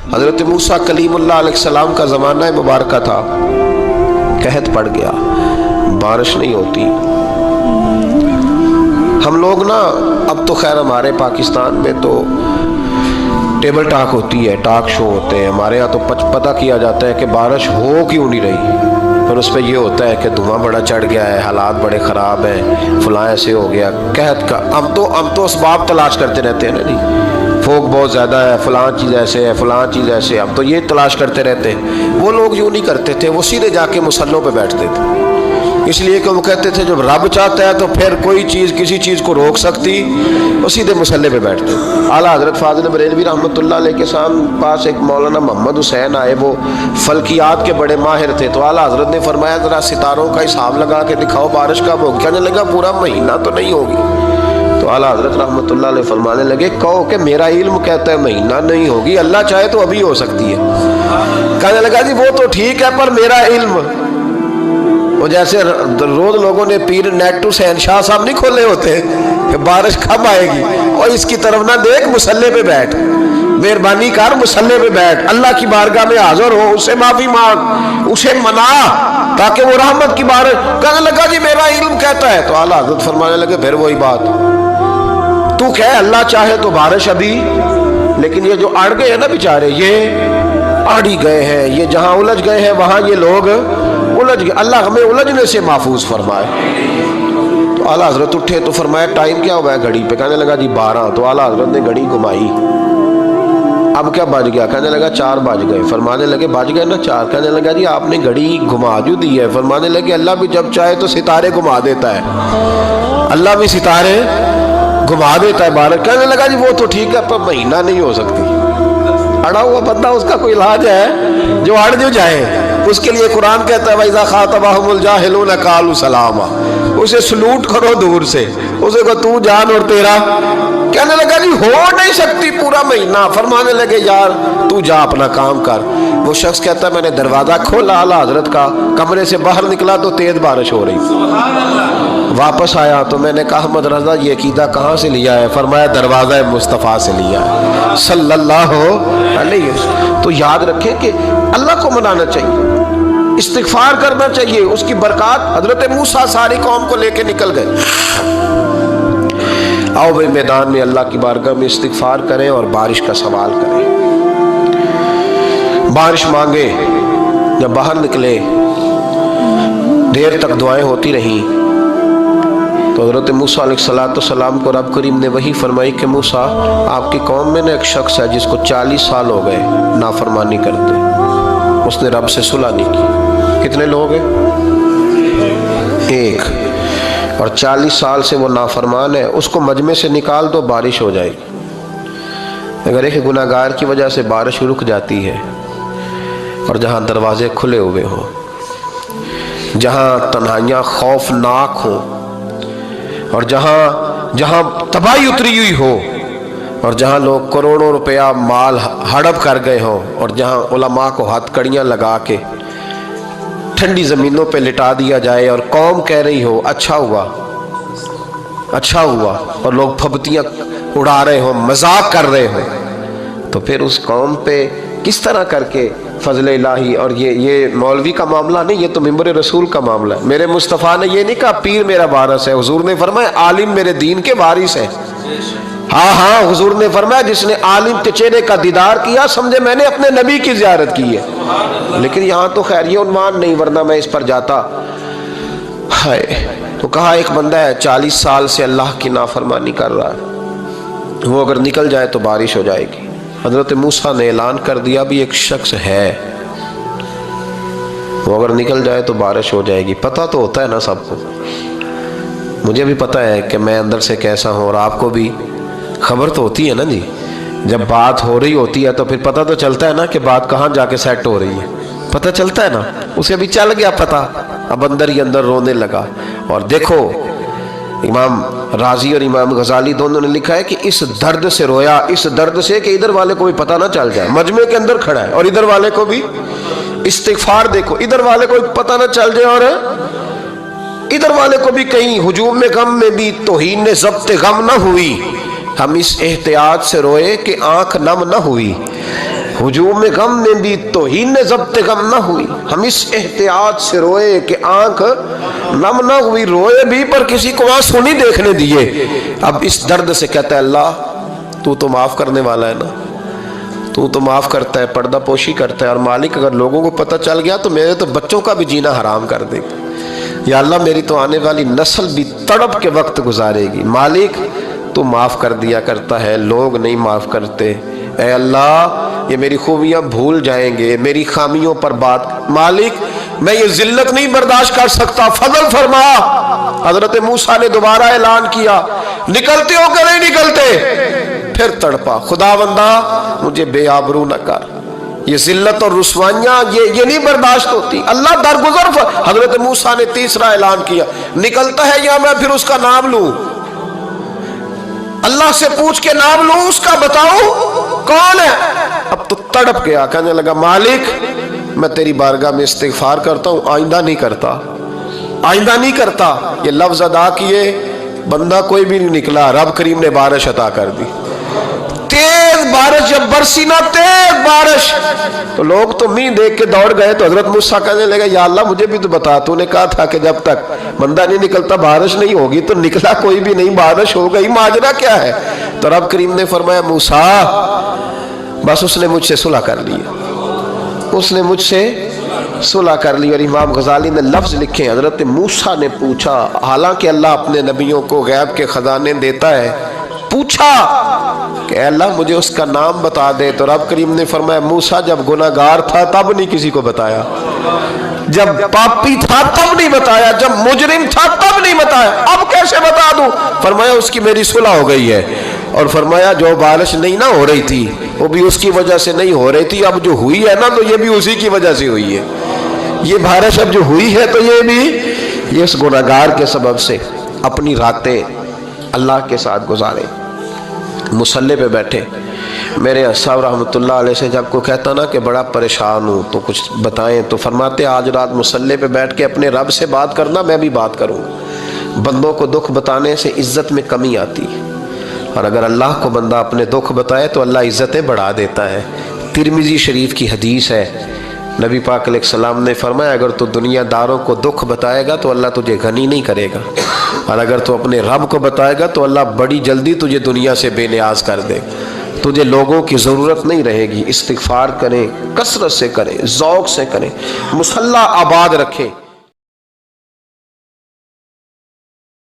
حضرت موسیٰ کلیم اللہ علیہ السلام کا زمانہ مبارکہ تھا، قحط پڑ گیا، بارش نہیں ہوتی۔ ہم لوگ نا اب تو خیر ہمارے پاکستان میں تو ٹیبل ٹاک ہوتی ہے، ٹاک شو ہوتے ہیں، ہمارے یہاں تو پتہ کیا جاتا ہے کہ بارش ہو کیوں نہیں رہی، اور اس پہ یہ ہوتا ہے کہ دھواں بڑا چڑھ گیا ہے، حالات بڑے خراب ہیں، فلاں ایسے ہو گیا قحط کا۔ ہم تو اسباب تلاش کرتے رہتے ہیں نا جی، فوق بہت زیادہ ہے، فلاں چیز ایسے ہے، فلاں چیز ایسے ہے، ہم تو یہ تلاش کرتے رہتے ہیں۔ وہ لوگ یوں نہیں کرتے تھے، وہ سیدھے جا کے مصلوں پہ بیٹھتے تھے، اس لیے کہ وہ کہتے تھے جب رب چاہتا ہے تو پھر کوئی چیز کسی چیز کو روک سکتی، وہ سیدھے مصلے پہ بیٹھتے۔ اعلیٰ حضرت فاضل بریلوی رحمۃ اللہ علیہ کے پاس ایک مولانا محمد حسین آئے، وہ فلکیات کے بڑے ماہر تھے، تو اعلیٰ حضرت نے فرمایا ذرا ستاروں کا حساب لگا کے دکھاؤ بارش کب ہوگی۔ کہنے لگا پورا مہینہ تو نہیں ہوگی۔ تو اعلیٰ حضرت رحمۃ اللہ علیہ فرمانے لگے کہو کہ میرا علم کہتا ہے مہینہ نہیں ہوگی، اللہ چاہے تو ابھی ہو سکتی ہے۔ کہنے لگا جی وہ تو ٹھیک ہے پر میرا علم، وہ جیسے روز لوگوں نے پیر نیٹ ٹو شہنشاہ صاحب نہیں کھولے ہوتے کہ بارش کب آئے گی، اور اس کی طرف نہ دیکھ، مصلے پہ بیٹھ، مہربانی کر مصلے پہ بیٹھ، اللہ کی بارگاہ میں حاضر ہو، اس سے معافی مانگ، اسے منا تاکہ وہ رحمت کی بارش۔ کہنے لگا جی میرا علم کہتا ہے۔ تو اعلیٰ حضرت فرمانے لگے پھر وہی بات، تو کہے اللہ چاہے تو بارش ابھی، لیکن یہ جو اڑ گئے ہیں نا بیچارے، یہ اڑ ہی گئے ہیں، یہ جہاں الجھ گئے ہیں وہاں یہ لوگ الجھ گئے، اللہ ہمیں الجھنے سے محفوظ فرمائے۔ تو اعلیٰ حضرت اٹھے تو فرمایا ٹائم کیا ہوا ہے گھڑی پہ؟ کہنے لگا جی 12۔ تو اعلیٰ حضرت نے گھڑی گھمائی، اب کیا بج گیا؟ کہنے لگا 4 بج گئے۔ فرمانے لگے بج گئے نا 4؟ کہنے لگا جی آپ نے گھڑی گھما جو دی ہے۔ فرمانے لگے اللہ بھی جب چاہے تو ستارے گھما دیتا ہے، اللہ بھی ستارے گھما دیتا ہے بارش۔ کہنے لگا جی وہ تو ٹھیک ہے پر مہینہ نہیں ہو سکتی۔ اڑا ہوا بندہ اس کا کوئی علاج ہے؟ جو اڑ جو جائے اس کے لیے قرآن کہتا ہے وَإِذَا خَاطَبَهُمُ الْجَاهِلُونَ قَالُوا سَلَامًا، اسے سلوٹ کرو دور سے، اسے کہو تو جان اور تیرا۔ کہنے لگا جی ہو نہیں سکتی پورا مہینہ۔ فرمانے لگے یار تو جا اپنا کام کر۔ وہ شخص کہتا ہے میں نے دروازہ کھولا اعلیٰ حضرت کا، کمرے سے باہر نکلا تو تیز بارش ہو رہی، واپس آیا تو میں نے کہا احمد رضا یہ عقیدہ کہاں سے لیا ہے؟ فرمایا دروازہ مصطفیٰ سے لیا ہے صلی اللہ علیہ وسلم۔ تو یاد رکھیں کہ اللہ کو منانا چاہیے، استغفار کرنا چاہیے، اس کی برکات۔ حضرت موسیٰ ساری قوم کو لے کے نکل گئے۔ آؤ بھائی میدان میں اللہ کی بارگاہ میں استغفار کریں اور بارش کا سوال کریں، بارش مانگے۔ جب باہر نکلے دیر تک دعائیں ہوتی رہیں تو حضرت موسیٰ علیہ السلام کو رب کریم نے وحی فرمائی کہ موسیٰ آپ کی قوم میں نے ایک شخص ہے جس کو 40 سال ہو گئے نافرمانی کرتے، اس نے رب سے صلح نہیں کی۔ کتنے لوگ ہیں؟ ایک، اور 40 سال سے وہ نافرمان ہے، اس کو مجمع سے نکال دو بارش ہو جائے گی۔ اگر ایک گناہ گار کی وجہ سے بارش رک جاتی ہے، اور جہاں دروازے کھلے ہوئے ہوں، جہاں تنہائیاں خوفناک ہوں، اور جہاں تباہی اتری ہوئی ہو، اور جہاں لوگ کروڑوں روپیہ مال ہڑپ کر گئے ہوں، اور جہاں علماء کو ہاتھ کڑیاں لگا کے ٹھنڈی زمینوں پہ لٹا دیا جائے اور قوم کہہ رہی ہو اچھا ہوا اچھا ہوا، اور لوگ پھبتیاں اڑا رہے ہوں، مذاق کر رہے ہوں، تو پھر اس قوم پہ کس طرح کر کے فضل الہی۔ اور یہ مولوی کا معاملہ نہیں، یہ تو ممبر رسول کا معاملہ ہے۔ میرے مصطفیٰ نے یہ نہیں کہا پیر میرا وارث ہے، حضور نے فرمایا عالم میرے دین کے وارث ہے۔ ہاں حضور نے فرمایا جس نے عالم کے چہرے کا دیدار کیا سمجھے میں نے اپنے نبی کی زیارت کی ہے۔ لیکن یہاں تو خیر یہ عنوان نہیں، ورنہ میں اس پر جاتا۔ تو کہا ایک بندہ ہے 40 سال سے اللہ کی نافرمانی کر رہا ہے، وہ اگر نکل جائے تو بارش ہو جائے گی۔ حضرت موسیٰ نے اعلان کر دیا بھی ایک شخص ہے، وہ اگر نکل جائے تو بارش ہو جائے گی۔ پتہ تو ہوتا ہے نا سب کو، مجھے بھی پتہ ہے کہ میں اندر سے کیسا ہوں، اور آپ کو بھی خبر تو ہوتی ہے نا جی۔ جب بات ہو رہی ہوتی ہے تو پھر پتہ تو چلتا ہے نا کہ بات کہاں جا کے سیٹ ہو رہی ہے، پتہ چلتا ہے نا۔ اسے بھی چل گیا پتہ، اب اندر ہی اندر رونے لگا۔ اور دیکھو امام رازی اور امام غزالی دونوں نے لکھا ہے کہ اس درد سے رویا، اس درد سے کہ ادھر والے کو بھی پتہ نہ چل جائے، مجمع کے اندر کھڑا ہے اور ادھر والے کو بھی استغفار، دیکھو ادھر والے کو بھی پتہ نہ چل جائے اور ادھر والے کو بھی کہیں ہجوم میں غم میں بھی توہین نے ضبط غم نہ ہوئی۔ ہم اس احتیاط سے روئے کہ آنکھ نم نہ ہوئی۔ ہجوم غم میں بھی توہین ضبط غم نہ ہوئی. ہم اس احتیاط سے روئے کہ آنکھ نم نہ ہوئی. روئے بھی پر کسی کو آنسو نہیں دیکھنے دیے. اب اس درد سے کہتا ہے اللہ تو معاف کرنے والا ہے نا, تو معاف کرتا ہے, پردہ پوشی کرتا ہے. اور مالک اگر لوگوں کو پتہ چل گیا تو میرے تو بچوں کا بھی جینا حرام کر دے گا. یا اللہ میری تو آنے والی نسل بھی تڑپ کے وقت گزارے گی. مالک تو معاف کر دیا کرتا ہے, لوگ نہیں معاف کرتے. اے اللہ یہ میری خوبیاں بھول جائیں گے, میری خامیوں پر بات. مالک میں یہ ذلت نہیں برداشت کر سکتا, فضل فرما. حضرت موسیٰ نے دوبارہ اعلان کیا, نکلتے ہو کہ نہیں نکلتے؟ پھر تڑپا, خداوندا مجھے بے آبرو نہ کر. یہ ذلت اور رسوائیاں یہ نہیں برداشت ہوتی. اللہ درگزر. حضرت موسیٰ نے تیسرا اعلان کیا, نکلتا ہے یا میں پھر اس کا نام لوں؟ اللہ سے پوچھ کے نام لوں اس کا, بتاؤ کون ہے؟ اب تو تڑپ گیا, کہنے لگا مالک میں تیری بارگاہ میں استغفار کرتا ہوں, آئندہ نہیں کرتا, آئندہ نہیں کرتا. یہ لفظ ادا کیے, بندہ کوئی بھی نہیں نکلا. رب کریم نے بارش عطا کر دی, تیز بارش. جب برسی نا تیز بارش تو لوگ تو مین دیکھ کے دوڑ گئے. تو حضرت موسیٰ کہنے لگا یا اللہ مجھے بھی تو بتا, تو نے کہا تھا کہ جب تک بندہ نہیں نکلتا بارش نہیں ہوگی. تو نکلا کوئی بھی نہیں, بارش ہو گئی, ماجرا کیا ہے؟ تو رب کریم نے فرمایا موسیٰ بس اس نے مجھ سے صلح کر لی, اس نے مجھ سے صلح کر لی. اور امام غزالی نے لفظ لکھے, حضرت موسیٰ نے پوچھا, حالانکہ اللہ اپنے نبیوں کو غیب کے خزانے دیتا ہے, پوچھا کہ اے اللہ مجھے اس کا نام بتا دے. تو رب کریم نے فرمایا موسیٰ جب گناہگار تھا تب نہیں کسی کو بتایا, جب پاپی تھا تب نہیں بتایا, جب مجرم تھا تب نہیں بتایا, اب کیسے بتا دوں؟ فرمایا اس کی میری صلح ہو گئی ہے. اور فرمایا جو بارش نہیں نہ ہو رہی تھی وہ بھی اس کی وجہ سے نہیں ہو رہی تھی, اب جو ہوئی ہے نا تو یہ بھی اسی کی وجہ سے ہوئی ہے. یہ بارش اب جو ہوئی ہے تو یہ بھی یہ اس گناہگار کے سبب سے. اپنی راتیں اللہ کے ساتھ گزارے, مصلی پہ بیٹھے. میرے صاحب رحمۃ اللہ علیہ سے جب کوئی کہتا نا کہ بڑا پریشان ہوں تو کچھ بتائیں, تو فرماتے آج رات مصلی پہ بیٹھ کے اپنے رب سے بات کرنا, میں بھی بات کروں. بندوں کو دکھ بتانے سے عزت میں کمی آتی, اور اگر اللہ کو بندہ اپنے دکھ بتائے تو اللہ عزتیں بڑھا دیتا ہے. ترمذی شریف کی حدیث ہے, نبی پاک علیہ السلام نے فرمایا اگر تو دنیا داروں کو دکھ بتائے گا تو اللہ تجھے غنی نہیں کرے گا, اور اگر تو اپنے رب کو بتائے گا تو اللہ بڑی جلدی تجھے دنیا سے بے نیاز کر دے. تجھے لوگوں کی ضرورت نہیں رہے گی. استغفار کریں, کثرت سے کریں, ذوق سے کریں, مصلی آباد رکھیں.